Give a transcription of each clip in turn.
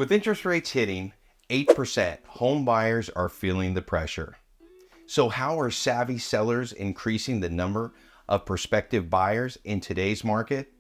With interest rates hitting 8%, home buyers are feeling the pressure. So how are savvy sellers increasing the number of prospective buyers in today's market?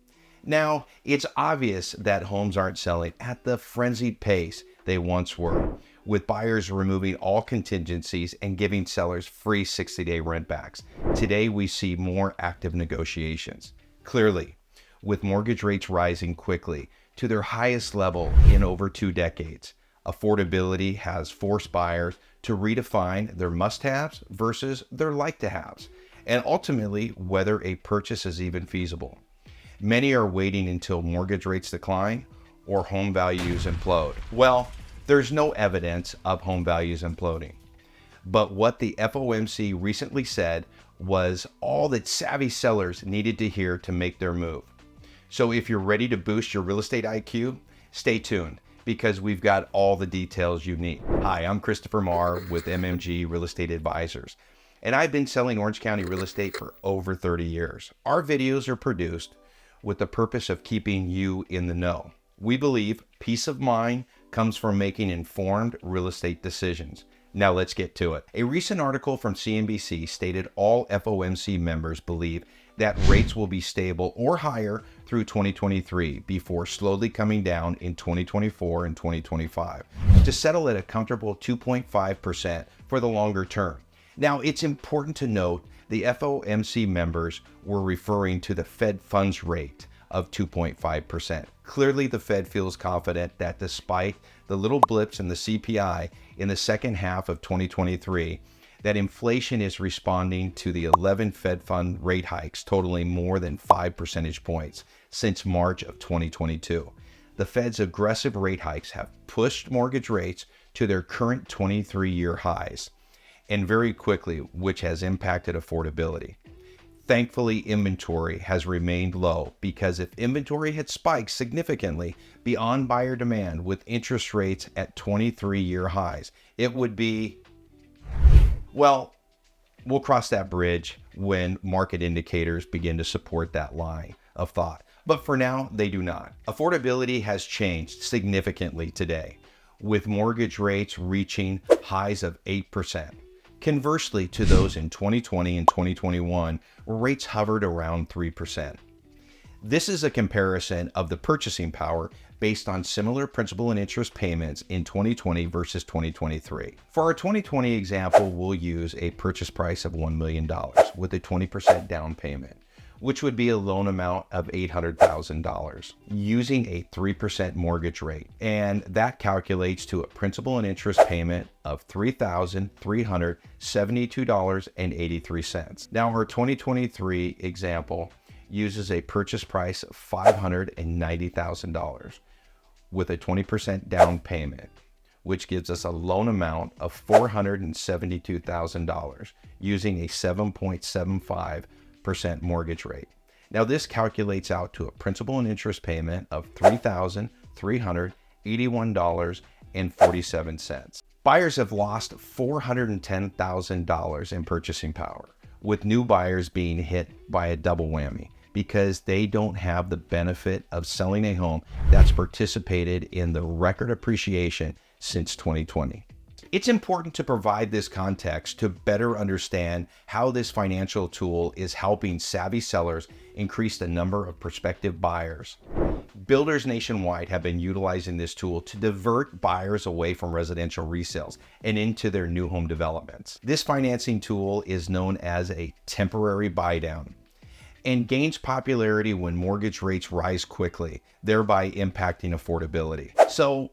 Now, it's obvious that homes aren't selling at the frenzied pace they once were, with buyers removing all contingencies and giving sellers free 60-day rent backs. Today, we see more active negotiations. Clearly, with mortgage rates rising quickly to their highest level in over 2 decades, affordability has forced buyers to redefine their must-haves versus their like-to-haves, and ultimately whether a purchase is even feasible. Many are waiting until mortgage rates decline or home values implode. Well, there's no evidence of home values imploding. But what the FOMC recently said was all that savvy sellers needed to hear to make their move. So if you're ready to boost your real estate IQ, stay tuned because we've got all the details you need. Hi, I'm Christopher Marr with MMG Real Estate Advisors, and I've been selling Orange County real estate for over 30 years. Our videos are produced with the purpose of keeping you in the know. We believe peace of mind comes from making informed real estate decisions. Now let's get to it. A recent article from CNBC stated all FOMC members believe that rates will be stable or higher through 2023 before slowly coming down in 2024 and 2025 to settle at a comfortable 2.5% for the longer term. Now, it's important to note the FOMC members were referring to the Fed funds rate of 2.5%. Clearly, the Fed feels confident that despite the little blips in the CPI in the second half of 2023, that inflation is responding to the 11 Fed fund rate hikes totaling more than 5 percentage points since March of 2022. The Fed's aggressive rate hikes have pushed mortgage rates to their current 23-year highs, and very quickly, which has impacted affordability. Thankfully, inventory has remained low because if inventory had spiked significantly beyond buyer demand with interest rates at 23-year highs, it would be, well, we'll cross that bridge when market indicators begin to support that line of thought. But for now, they do not. Affordability has changed significantly today, with mortgage rates reaching highs of 8%. Conversely to those in 2020 and 2021, where rates hovered around 3%. This is a comparison of the purchasing power based on similar principal and interest payments in 2020 versus 2023. For our 2020 example, we'll use a purchase price of $1 million with a 20% down payment, which would be a loan amount of $800,000 using a 3% mortgage rate. And that calculates to a principal and interest payment of $3,372.83. Now, our 2023 example uses a purchase price of $590,000 with a 20% down payment, which gives us a loan amount of $472,000 using a 7.75% mortgage rate. Now this calculates out to a principal and interest payment of $3,381.47. Buyers have lost $410,000 in purchasing power, with new buyers being hit by a double whammy because they don't have the benefit of selling a home that's participated in the record appreciation since 2020. It's important to provide this context to better understand how this financial tool is helping savvy sellers increase the number of prospective buyers. Builders nationwide have been utilizing this tool to divert buyers away from residential resales and into their new home developments. This financing tool is known as a temporary buydown and gains popularity when mortgage rates rise quickly, thereby impacting affordability. So,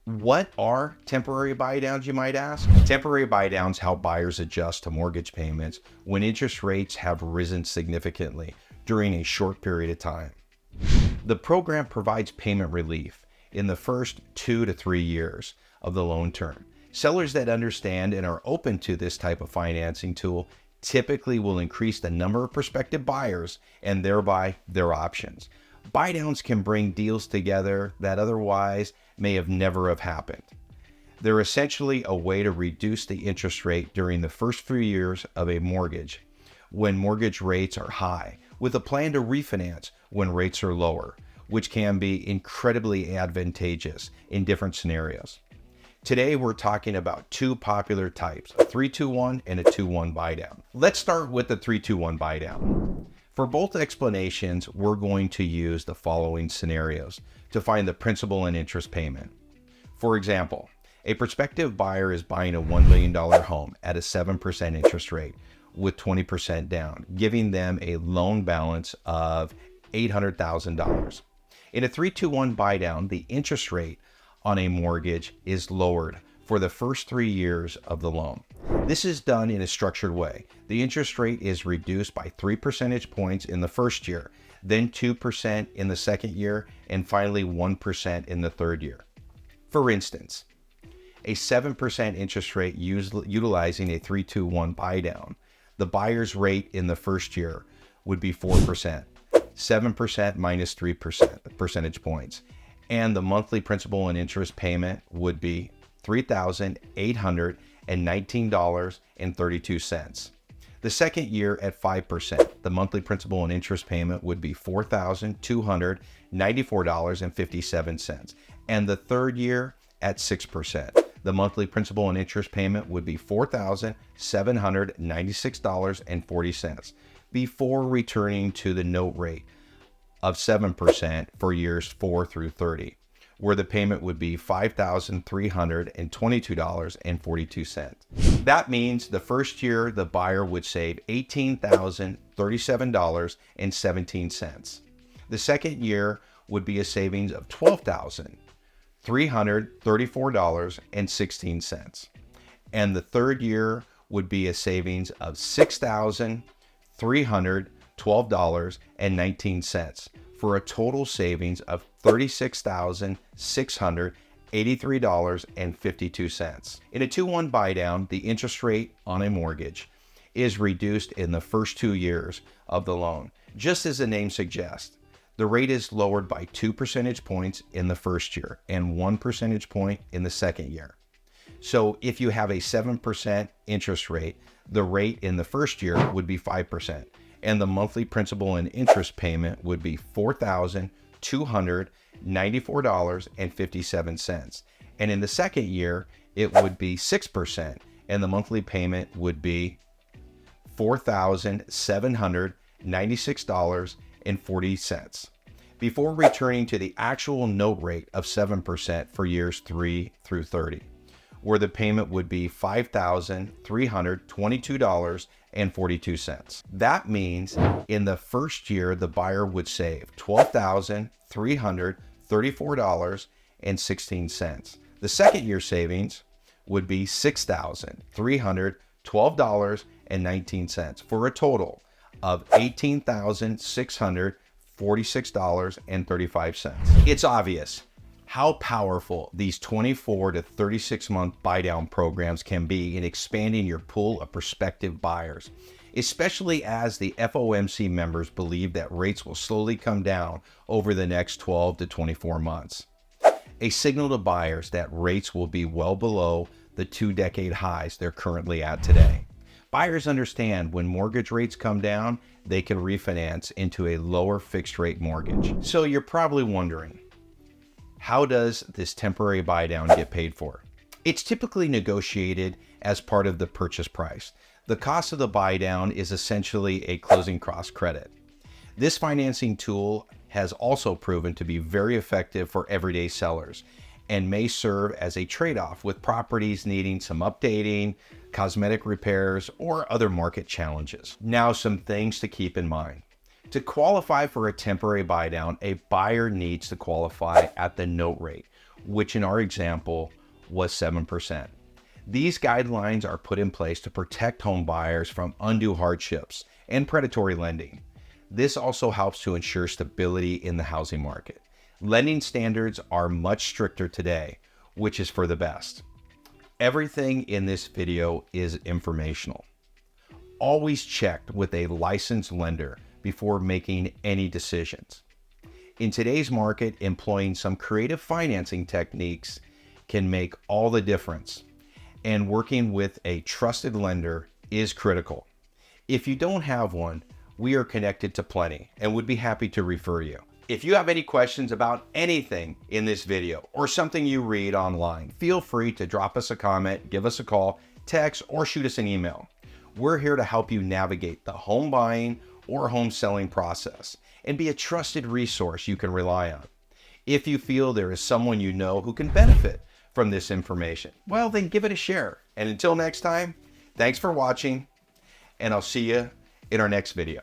what are temporary buydowns, you might ask? Temporary buydowns help buyers adjust to mortgage payments when interest rates have risen significantly during a short period of time. The program provides payment relief in the first 2 to 3 years of the loan term. Sellers that understand and are open to this type of financing tool typically will increase the number of prospective buyers and thereby their options. Buydowns can bring deals together that otherwise may have never have happened. They're essentially a way to reduce the interest rate during the first few years of a mortgage when mortgage rates are high, with a plan to refinance when rates are lower, which can be incredibly advantageous in different scenarios. Today, we're talking about two popular types, a 3-2-1 and a 2-1 buydown. Let's start with the 3-2-1 buydown. For both explanations, we're going to use the following scenarios to find the principal and interest payment. For example, a prospective buyer is buying a $1 million home at a 7% interest rate with 20% down, giving them a loan balance of $800,000. In a 3-2-1 buydown, the interest rate on a mortgage is lowered for the first 3 years of the loan. This is done in a structured way. The interest rate is reduced by 3 percentage points in the first year, then 2% in the second year, and finally 1% in the third year. For instance, a 7% interest rate utilizing a 3-2-1 buydown, the buyer's rate in the first year would be 4%, 7% minus 3 percentage points, and the monthly principal and interest payment would be $3,819.32. The second year at 5%, the monthly principal and interest payment would be $4,294.57. And the third year at 6%, the monthly principal and interest payment would be $4,796.40 before returning to the note rate of 7% for years 4 through 30, where the payment would be $5,322.42. That means the first year the buyer would save $18,037.17. The second year would be a savings of $12,334.16. And the third year would be a savings of $6,312.19 for a total savings of $36,683.52. In a 2-1 buydown, the interest rate on a mortgage is reduced in the first 2 years of the loan. Just as the name suggests, the rate is lowered by 2 percentage points in the first year and 1 percentage point in the second year. So if you have a 7% interest rate, the rate in the first year would be 5%, and the monthly principal and interest payment would be $4,294.57. And in the second year, it would be 6%, and the monthly payment would be $4,796.40 before returning to the actual note rate of 7% for years 3 through 30, where the payment would be $5,322.42. That means in the first year, the buyer would save $12,334.16. The second year savings would be $6,312.19 for a total of $18,646.35. It's obvious how powerful these 24 to 36 month buydown programs can be in expanding your pool of prospective buyers, especially as the FOMC members believe that rates will slowly come down over the next 12 to 24 months. A signal to buyers that rates will be well below the 2-decade highs they're currently at today. Buyers understand when mortgage rates come down, they can refinance into a lower fixed rate mortgage. So you're probably wondering, how does this temporary buydown get paid for? It's typically negotiated as part of the purchase price. The cost of the buydown is essentially a closing cost credit. This financing tool has also proven to be very effective for everyday sellers and may serve as a trade-off with properties needing some updating, cosmetic repairs, or other market challenges. Now, some things to keep in mind. To qualify for a temporary buydown, a buyer needs to qualify at the note rate, which in our example was 7%. These guidelines are put in place to protect home buyers from undue hardships and predatory lending. This also helps to ensure stability in the housing market. Lending standards are much stricter today, which is for the best. Everything in this video is informational. Always check with a licensed lender before making any decisions. In today's market, employing some creative financing techniques can make all the difference, and working with a trusted lender is critical. If you don't have one, we are connected to plenty and would be happy to refer you. If you have any questions about anything in this video or something you read online, feel free to drop us a comment, give us a call, text, or shoot us an email. We're here to help you navigate the home buying or home selling process and be a trusted resource you can rely on. If you feel there is someone you know who can benefit from this information, well, then give it a share. And until next time, thanks for watching, and I'll see you in our next video.